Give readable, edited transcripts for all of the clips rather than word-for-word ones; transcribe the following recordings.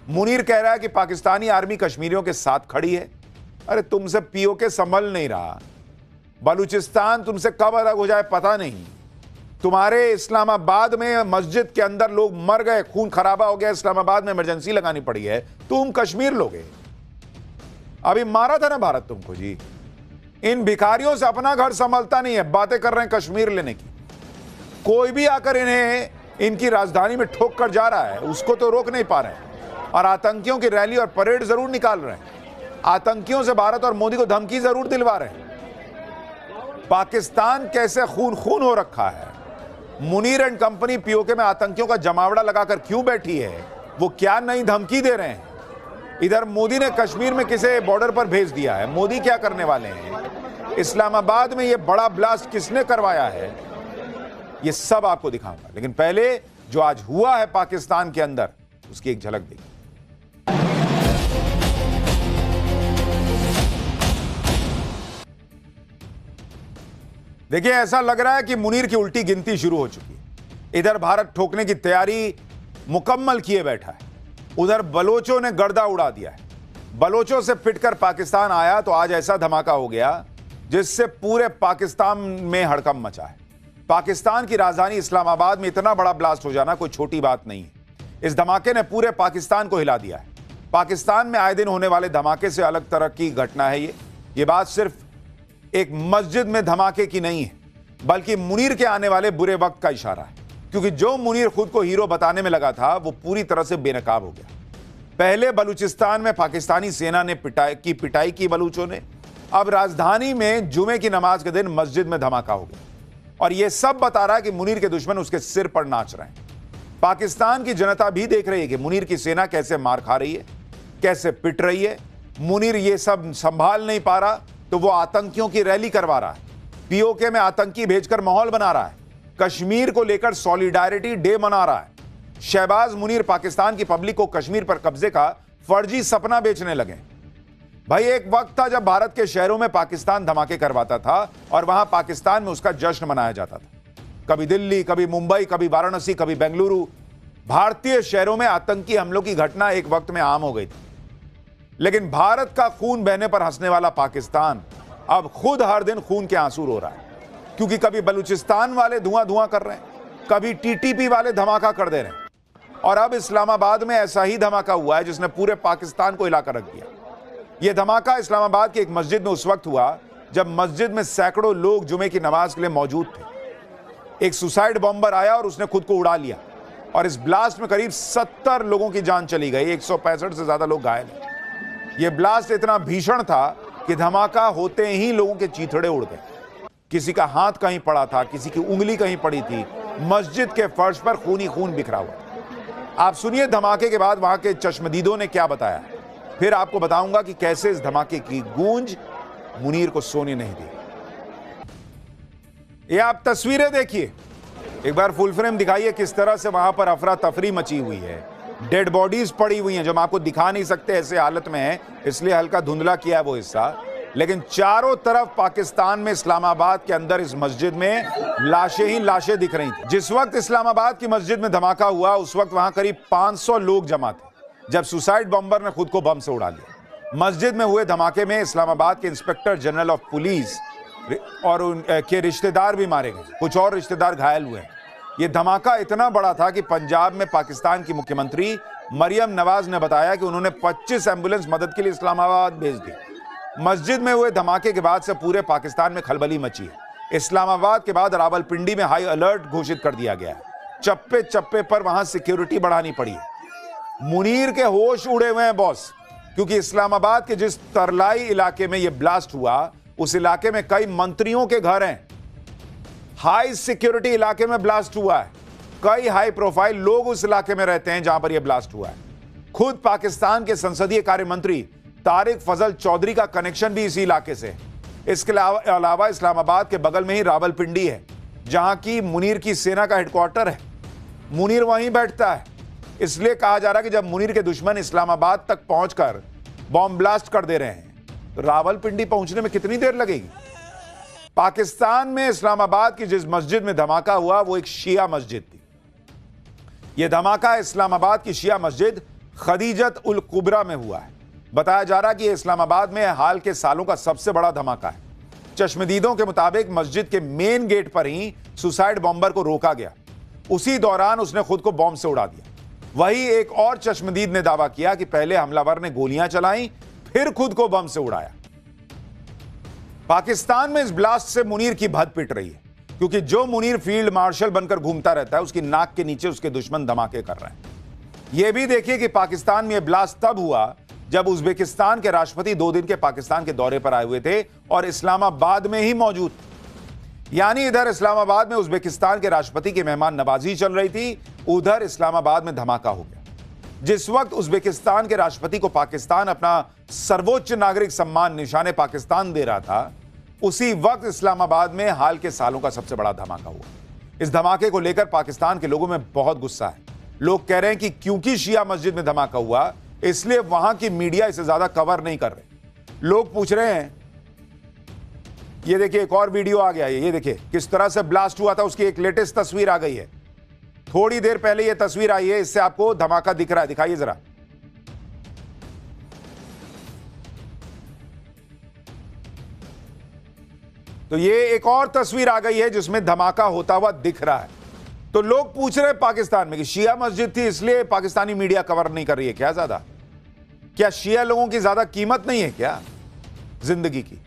मुनीर कह रहा है कि पाकिस्तानी आर्मी कश्मीरियों के साथ खड़ी है। अरे तुमसे पीओके संभल नहीं रहा। बलूचिस्तान तुमसे कब अलग हो जाए पता नहीं। तुम्हारे इस्लामाबाद में मस्जिद के अंदर लोग मर गए, खून खराबा हो गया, इस्लामाबाद में इमरजेंसी लगानी पड़ी है, तुम कश्मीर लोगे। अभी मारा था ना भारत तुमको जी। इन भिखारियों से अपना घर संभलता नहीं है, बातें कर रहे हैं कश्मीर लेने की। कोई भी आकर इन्हें इनकी राजधानी में ठोक कर जा रहा है, उसको तो रोक नहीं पा रहे हैं। और आतंकियों की रैली और परेड जरूर निकाल रहे हैं, आतंकियों से भारत और मोदी को धमकी जरूर दिलवा रहे हैं। पाकिस्तान कैसे खून खून हो रखा है। मुनीर एंड कंपनी पीओके में आतंकियों का जमावड़ा लगाकर क्यों बैठी है, वो क्या नई धमकी दे रहे हैं। इधर मोदी ने कश्मीर में किसे बॉर्डर पर भेज दिया है, मोदी क्या करने वाले हैं। इस्लामाबाद में ये बड़ा ब्लास्ट किसने करवाया है, ये सब आपको दिखाऊंगा। लेकिन पहले जो आज हुआ है पाकिस्तान के अंदर, उसकी एक झलक देखिए। देखिए, ऐसा लग रहा है कि मुनीर की उल्टी गिनती शुरू हो चुकी है। इधर भारत ठोकने की तैयारी मुकम्मल किए बैठा है, उधर बलोचों ने गर्दा उड़ा दिया है। बलोचों से पिटकर पाकिस्तान आया तो आज ऐसा धमाका हो गया जिससे पूरे पाकिस्तान में हड़कंप मचा है। पाकिस्तान की राजधानी इस्लामाबाद में इतना बड़ा ब्लास्ट हो जाना कोई छोटी बात नहीं है। इस धमाके ने पूरे पाकिस्तान को हिला दिया है। पाकिस्तान में आए दिन होने वाले धमाके से अलग तरह की घटना है ये बात सिर्फ एक मस्जिद में धमाके की नहीं है, बल्कि मुनीर के आने वाले बुरे वक्त का इशारा है। क्योंकि जो मुनीर खुद को हीरो बताने में लगा था, वो पूरी तरह से बेनकाब हो गया। पहले बलूचिस्तान में पाकिस्तानी सेना ने पिटाई की बलूचों ने, अब राजधानी में जुमे की नमाज के दिन मस्जिद में धमाका हो गया। और यह सब बता रहा है कि मुनीर के दुश्मन उसके सिर पर नाच रहे हैं। पाकिस्तान की जनता भी देख रही है कि मुनीर की सेना कैसे मार खा रही है, कैसे पिट रही है। मुनीर ये सब संभाल नहीं पा रहा तो वो आतंकियों की रैली करवा रहा है, पीओके में आतंकी भेजकर माहौल बना रहा है, कश्मीर को लेकर सॉलिडारिटी डे मना रहा है। शहबाज मुनीर पाकिस्तान की पब्लिक को कश्मीर पर कब्जे का फर्जी सपना बेचने लगे। भाई, एक वक्त था जब भारत के शहरों में पाकिस्तान धमाके करवाता था और वहां पाकिस्तान में उसका जश्न मनाया जाता था। कभी दिल्ली, कभी मुंबई, कभी वाराणसी, कभी बेंगलुरु, भारतीय शहरों में आतंकी हमलों की घटना एक वक्त में आम हो गई थी। लेकिन भारत का खून बहने पर हंसने वाला पाकिस्तान अब खुद हर दिन खून के आंसू रो रहा है। क्योंकि कभी बलूचिस्तान वाले धुआं धुआं कर रहे हैं, कभी टीटीपी वाले धमाका कर दे रहे हैं, और अब इस्लामाबाद में ऐसा ही धमाका हुआ है जिसने पूरे पाकिस्तान को हिलाकर रख दिया। यह धमाका इस्लामाबाद की एक मस्जिद में उस वक्त हुआ जब मस्जिद में सैकड़ों लोग जुमे की नमाज के लिए मौजूद थे। एक सुसाइड बॉम्बर आया और उसने खुद को उड़ा लिया, और इस ब्लास्ट में करीब 70 लोगों की जान चली गई, 165 से ज्यादा लोग घायल हैं। यह ब्लास्ट इतना भीषण था कि धमाका होते ही लोगों के चीथड़े उड़ गए। किसी का हाथ कहीं पड़ा था, किसी की उंगली कहीं पड़ी थी। मस्जिद के फर्श पर खून ही खून बिखरा हुआ। आप सुनिए धमाके के बाद वहां के चश्मदीदों ने क्या बताया, फिर आपको बताऊंगा कि कैसे इस धमाके की गूंज मुनीर को सोने नहीं दी। ये आप तस्वीरें देखिए, एक बार फुल फ्रेम दिखाइए किस तरह से वहां पर अफरा तफरी मची हुई है। डेड बॉडीज पड़ी हुई हैं जो हम आपको दिखा नहीं सकते, ऐसे हालत में है, इसलिए हल्का धुंधला किया वो हिस्सा। लेकिन चारों तरफ पाकिस्तान में, इस्लामाबाद के अंदर इस मस्जिद में लाशें ही लाशें दिख रही थी। जिस वक्त इस्लामाबाद की मस्जिद में धमाका हुआ उस वक्त वहां करीब 500 लोग जमा थे जब सुसाइड बॉम्बर ने खुद को बम से उड़ा लिया। मस्जिद में हुए धमाके में इस्लामाबाद के इंस्पेक्टर जनरल ऑफ पुलिस और उनके रिश्तेदार भी मारे गए, कुछ और रिश्तेदार घायल हुए। यह धमाका इतना बड़ा था कि पंजाब में पाकिस्तान की मुख्यमंत्री मरियम नवाज ने बताया कि उन्होंने 25 एम्बुलेंस मदद के लिए इस्लामाबाद भेज दी। मस्जिद में हुए धमाके के बाद से पूरे पाकिस्तान में खलबली मची है। इस्लामाबाद के बाद रावलपिंडी में हाई अलर्ट घोषित कर दिया गया है। चप्पे चप्पे पर वहां सिक्योरिटी बढ़ानी पड़ी है। मुनीर के होश उड़े हुए हैं बॉस, क्योंकि इस्लामाबाद के जिस तरलाई इलाके में यह ब्लास्ट हुआ उस इलाके में कई मंत्रियों के घर हैं। हाई सिक्योरिटी इलाके में ब्लास्ट हुआ है। कई हाई प्रोफाइल लोग उस इलाके में रहते हैं जहां पर यह ब्लास्ट हुआ है। खुद पाकिस्तान के संसदीय कार्य मंत्री तारिक फजल चौधरी का कनेक्शन भी इसी इलाके से है। इसके अलावा इस्लामाबाद के बगल में ही रावलपिंडी है जहां की मुनीर की सेना का हेडक्वार्टर है। मुनीर वहीं बैठता है। इसलिए कहा जा रहा है कि जब मुनीर के दुश्मन इस्लामाबाद तक पहुंचकर बॉम्ब ब्लास्ट कर दे रहे हैं तो रावलपिंडी पहुंचने में कितनी देर लगेगी। पाकिस्तान में इस्लामाबाद की जिस मस्जिद में धमाका हुआ वो एक शिया मस्जिद थी। यह धमाका इस्लामाबाद की शिया मस्जिद खदीजत उल कुबरा में हुआ है। बताया जा रहा है कि यह इस्लामाबाद में हाल के सालों का सबसे बड़ा धमाका है। चश्मदीदों के मुताबिक मस्जिद के मेन गेट पर ही सुसाइड बॉम्बर को रोका गया। उसी दौरान उसने खुद को बॉम्ब से उड़ा दिया। वहीं एक और चश्मदीद ने दावा किया कि पहले हमलावर ने गोलियां चलाई, फिर खुद को बम से उड़ाया। पाकिस्तान में इस ब्लास्ट से मुनीर की भद पिट रही है, क्योंकि जो मुनीर फील्ड मार्शल बनकर घूमता रहता है, उसकी नाक के नीचे उसके दुश्मन धमाके कर रहे हैं। यह भी देखिए कि पाकिस्तान में यह ब्लास्ट तब हुआ जब उज्बेकिस्तान के राष्ट्रपति 2 दिन के पाकिस्तान के दौरे पर आए हुए थे और इस्लामाबाद में ही मौजूद थे। यानी इधर इस्लामाबाद में उज्बेकिस्तान के राष्ट्रपति की मेहमान नवाजी चल रही थी, उधर इस्लामाबाद में धमाका हो गया। जिस वक्त उज्बेकिस्तान के राष्ट्रपति को पाकिस्तान अपना सर्वोच्च नागरिक सम्मान निशाने पाकिस्तान दे रहा था, उसी वक्त इस्लामाबाद में हाल के सालों का सबसे बड़ा धमाका हुआ। इस धमाके को लेकर पाकिस्तान के लोगों में बहुत गुस्सा है। लोग कह रहे हैं कि क्योंकि शिया मस्जिद में धमाका हुआ, इसलिए वहां की मीडिया इसे ज्यादा कवर नहीं कर रहे। लोग पूछ रहे हैं, ये देखिए एक और वीडियो आ गया है, ये देखिए किस तरह से ब्लास्ट हुआ था, उसकी एक लेटेस्ट तस्वीर आ गई है। थोड़ी देर पहले ये तस्वीर आई है, इससे आपको धमाका दिख रहा है, दिखाइए जरा। तो ये एक और तस्वीर आ गई है जिसमें धमाका होता हुआ दिख रहा है। तो लोग पूछ रहे हैं पाकिस्तान में कि शिया मस्जिद थी इसलिए पाकिस्तानी मीडिया कवर नहीं कर रही है क्या ज्यादा? क्या शिया लोगों की ज्यादा कीमत नहीं है क्या जिंदगी की?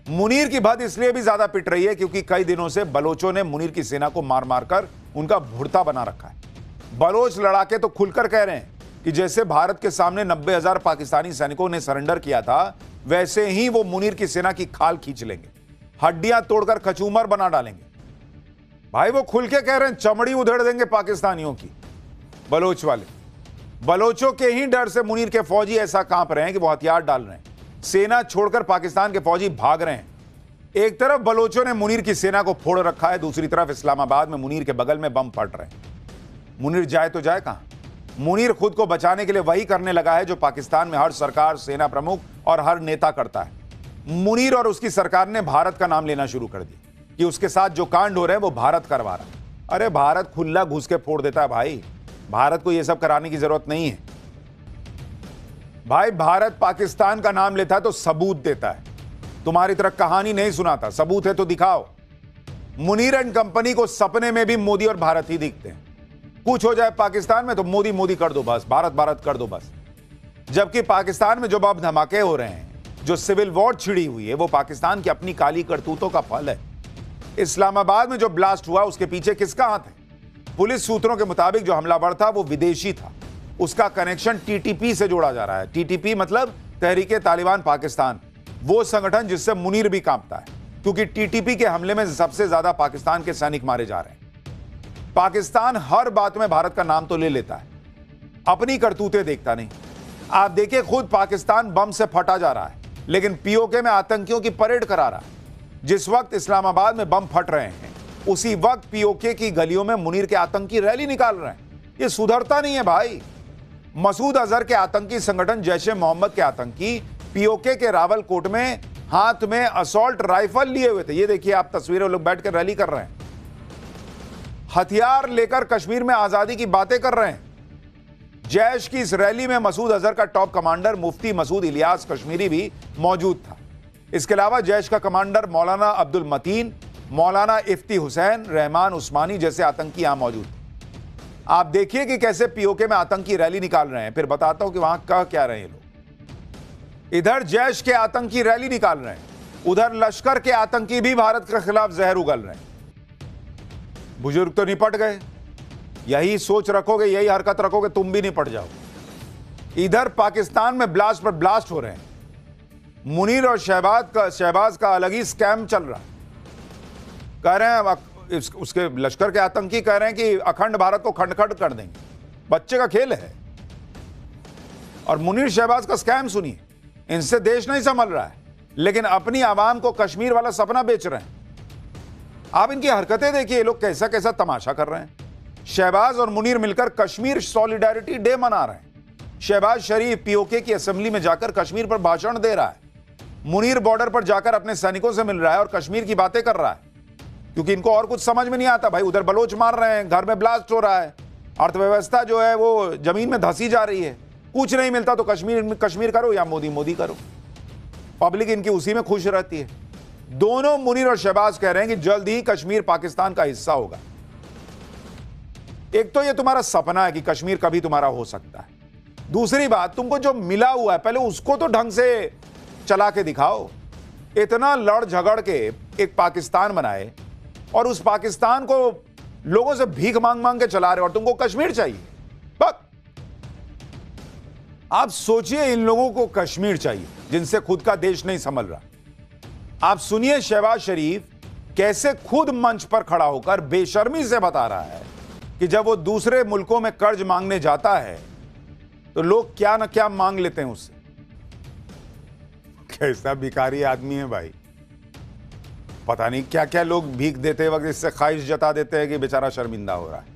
मुनीर की भद इसलिए भी ज्यादा पिट रही है क्योंकि कई दिनों से बलोचों ने मुनीर की सेना को मार मार कर उनका भुड़ता बना रखा है। बलोच लड़ाके तो खुलकर कह रहे हैं कि जैसे भारत के सामने 90,000 पाकिस्तानी सैनिकों ने सरेंडर किया था, वैसे ही वो मुनीर की सेना की खाल खींच लेंगे, हड्डियां तोड़कर कचूमर बना डालेंगे। भाई वो खुल के कह रहे हैं, चमड़ी उधेड़ देंगे पाकिस्तानियों की। बलोच वाले, बलोचों के ही डर से मुनीर के फौजी ऐसा कांप रहे हैं कि वो हथियार डाल रहे हैं। सेना छोड़कर पाकिस्तान के फौजी भाग रहे हैं। एक तरफ बलोचों ने मुनीर की सेना को फोड़ रखा है, दूसरी तरफ इस्लामाबाद में मुनीर के बगल में बम फट रहे हैं। मुनीर जाए तो जाए कहां? मुनीर खुद को बचाने के लिए वही करने लगा है जो पाकिस्तान में हर सरकार, सेना प्रमुख और हर नेता करता है। मुनीर और उसकी सरकार ने भारत का नाम लेना शुरू कर दिया कि उसके साथ जो कांड हो रहे हैं वो भारत करवा रहा है। अरे भारत खुला घुस के फोड़ देता है भाई, भारत को यह सब कराने की जरूरत नहीं है भाई। भारत पाकिस्तान का नाम लेता है तो सबूत देता है, तुम्हारी तरह कहानी नहीं सुनाता। सबूत है तो दिखाओ। मुनीर एंड कंपनी को सपने में भी मोदी और भारत ही दिखते हैं। कुछ हो जाए पाकिस्तान में तो मोदी मोदी कर दो बस, भारत भारत कर दो बस। जबकि पाकिस्तान में जो बम धमाके हो रहे हैं, जो सिविल वॉर छिड़ी हुई है, वो पाकिस्तान की अपनी काली करतूतों का फल है। इस्लामाबाद में जो ब्लास्ट हुआ उसके पीछे किसका हाथ है? पुलिस सूत्रों के मुताबिक जो हमलावर था वो विदेशी था। उसका कनेक्शन टीटीपी से जोड़ा जा रहा है। टीटीपी मतलब तहरीके तालिबान पाकिस्तान, वो संगठन जिससे मुनीर भी कांपता है, क्योंकि टीटीपी के हमले में सबसे ज्यादा पाकिस्तान के सैनिक मारे जा रहे हैं। पाकिस्तान हर बात में भारत का नाम तो ले लेता है, अपनी करतूतें देखता नहीं। आप देखिए खुद पाकिस्तान बम से फटा जा रहा है, लेकिन पीओके में आतंकियों की परेड करा रहा है। जिस वक्त इस्लामाबाद में बम फट रहे हैं, उसी वक्त पीओके की गलियों में मुनीर के आतंकी रैली निकाल रहे हैं। ये सुधरता नहीं है भाई। मसूद अजहर के आतंकी संगठन जैश ए मोहम्मद के आतंकी पीओके के रावलकोट में हाथ में असॉल्ट राइफल लिए हुए थे। ये देखिए आप तस्वीरें, लोग बैठ कर रैली कर रहे हैं, हथियार लेकर कश्मीर में आजादी की बातें कर रहे हैं। जैश की इस रैली में मसूद अजहर का टॉप कमांडर मुफ्ती मसूद इलियास कश्मीरी भी मौजूद था। इसके अलावा जैश का कमांडर मौलाना अब्दुल मतीन, मौलाना इफ्ती हुसैन, रहमान उस्मानी जैसे आतंकी यहां मौजूद थे। आप देखिए कि कैसे पीओके में आतंकी रैली निकाल रहे हैं, फिर बताता हूं कि वहां कह क्या रहे हैं लोग। इधर जैश के आतंकी रैली निकाल रहे हैं, उधर लश्कर के आतंकी भी भारत के खिलाफ जहर उगल रहे हैं। बुजुर्ग तो निपट गए, यही सोच रखोगे, यही हरकत रखोगे, तुम भी निपट जाओगे। इधर पाकिस्तान में ब्लास्ट पर ब्लास्ट हो रहे हैं। मुनीर और शहबाज का अलग ही स्कैम चल रहा है। कह रहे हैं उसके लश्कर के आतंकी कह रहे हैं कि अखंड भारत को खंड खंड कर देंगे। बच्चे का खेल है। और मुनीर शहबाज का स्कैम सुनिए, इनसे देश नहीं संभल रहा है, लेकिन अपनी आवाम को कश्मीर वाला सपना बेच रहे हैं। आप इनकी हरकतें देखिए, लोग कैसा कैसा तमाशा कर रहे हैं। शहबाज और मुनीर मिलकर कश्मीर सॉलिडारिटी डे मना रहे हैं। शहबाज शरीफ पीओके की असेंबली में जाकर कश्मीर पर भाषण दे रहा है। मुनीर बॉर्डर पर जाकर अपने सैनिकों से मिल रहा है और कश्मीर की बातें कर रहा है, क्योंकि इनको और कुछ समझ में नहीं आता भाई। उधर बलोच मार रहे हैं, घर में ब्लास्ट हो रहा है, अर्थव्यवस्था जो है वो जमीन में धंसी जा रही है, कुछ नहीं मिलता तो कश्मीर कश्मीर करो या मोदी मोदी करो, पब्लिक इनकी उसी में खुश रहती है। दोनों मुनीर और शहबाज कह रहे हैं कि जल्द ही कश्मीर पाकिस्तान का हिस्सा होगा। एक तो ये तुम्हारा सपना है कि कश्मीर कभी तुम्हारा हो सकता है, दूसरी बात तुमको जो मिला हुआ है पहले उसको तो ढंग से चला के दिखाओ। इतना लड़ झगड़ के एक पाकिस्तान बनाए और उस पाकिस्तान को लोगों से भीख मांग मांग के चला रहे हो और तुमको कश्मीर चाहिए। बस आप सोचिए, इन लोगों को कश्मीर चाहिए जिनसे खुद का देश नहीं संभल रहा। आप सुनिए शहबाज शरीफ कैसे खुद मंच पर खड़ा होकर बेशर्मी से बता रहा है कि जब वो दूसरे मुल्कों में कर्ज मांगने जाता है तो लोग क्या ना क्या मांग लेते हैं उससे। कैसा भिखारी आदमी है भाई, पता नहीं क्या क्या लोग भीख देते वक्त इससे ख्वाहिश जता देते हैं कि बेचारा शर्मिंदा हो रहा है।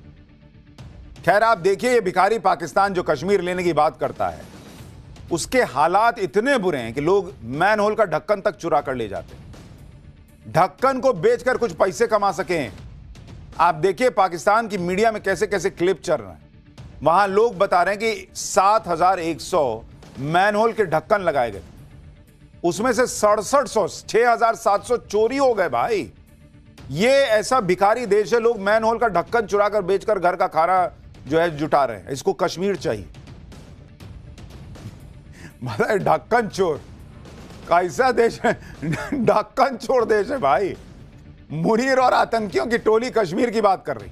खैर आप देखिए, ये भिखारी पाकिस्तान जो कश्मीर लेने की बात करता है उसके हालात इतने बुरे हैं कि लोग मैनहोल का ढक्कन तक चुरा कर ले जाते हैं, ढक्कन को बेचकर कुछ पैसे कमा सकें। आप देखिए पाकिस्तान की मीडिया में कैसे कैसे क्लिप चल रहे हैं, वहां लोग बता रहे हैं कि 7,100 मैनहोल के ढक्कन लगाए गए, उसमें से 6700 6,700 चोरी हो गए। भाई ये ऐसा भिखारी देश है, लोग मैनहोल का ढक्कन चुराकर बेचकर घर का खाना जो है जुटा रहे हैं। इसको कश्मीर चाहिए। मतलब ढक्कन चोर, कैसा देश है, ढक्कन चोर देश है भाई। मुनीर और आतंकियों की टोली कश्मीर की बात कर रही।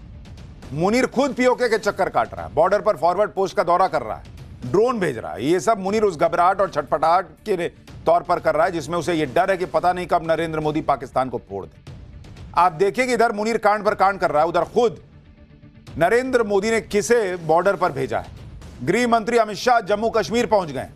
मुनीर खुद पीओके के चक्कर काट रहा है, बॉर्डर पर फॉरवर्ड पोस्ट का दौरा कर रहा है, ड्रोन भेज रहा है। ये सब मुनीर उस घबराहट और छटपटाहट के तौर पर कर रहा है जिसमें उसे ये डर है कि पता नहीं कब नरेंद्र मोदी पाकिस्तान को फोड़ दे। आप देखिए कि इधर मुनीर कांड पर कांड कर रहा है, उधर खुद नरेंद्र मोदी ने किसे बॉर्डर पर भेजा है। गृह मंत्री अमित शाह जम्मू कश्मीर पहुंच गए।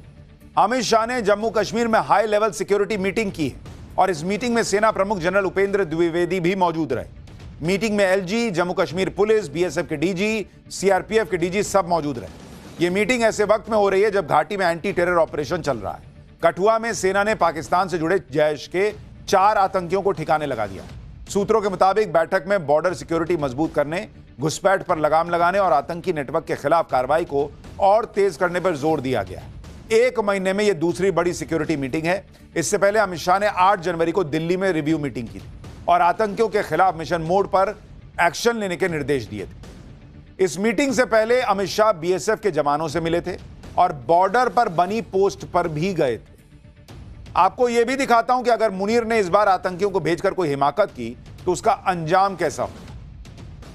अमित शाह ने जम्मू कश्मीर में हाई लेवल सिक्योरिटी मीटिंग की है और इस मीटिंग में सेना प्रमुख जनरल उपेंद्र द्विवेदी भी मौजूद रहे। मीटिंग में LG, Jammu Kashmir police, BSF के डीजी, सीआरपीएफ के डीजी सब मौजूद रहे। यह मीटिंग ऐसे वक्त में हो रही है जब घाटी में एंटी टेरर ऑपरेशन चल रहा है। कठुआ में सेना ने पाकिस्तान से जुड़े जैश के 4 आतंकियों को ठिकाने लगा दिया। सूत्रों के मुताबिक बैठक में बॉर्डर सिक्योरिटी मजबूत करने, घुसपैठ पर लगाम लगाने और आतंकी नेटवर्क के खिलाफ कार्रवाई को और तेज करने पर जोर दिया गया। 1 महीने में यह दूसरी बड़ी सिक्योरिटी मीटिंग है। इससे पहले अमित शाह ने 8 जनवरी को दिल्ली में रिव्यू मीटिंग की थी और आतंकियों के खिलाफ मिशन मोड पर एक्शन लेने के निर्देश दिए थे। इस मीटिंग से पहले अमित शाह बीएसएफ के जवानों से मिले थे और बॉर्डर पर बनी पोस्ट पर भी गए थे। आपको यह भी दिखाता हूं कि अगर मुनीर ने इस बार आतंकियों को भेजकर कोई हिमाकत की तो उसका अंजाम कैसा हो।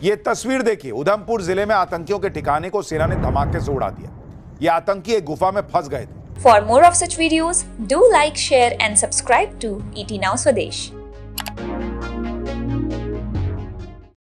यह तस्वीर देखिए, उधमपुर जिले में आतंकियों के ठिकाने को सेना ने धमाके से उड़ा दिया। ये आतंकी एक गुफा में फंस गए थे। For more of such videos, do like, share and subscribe to ET Now Swadesh.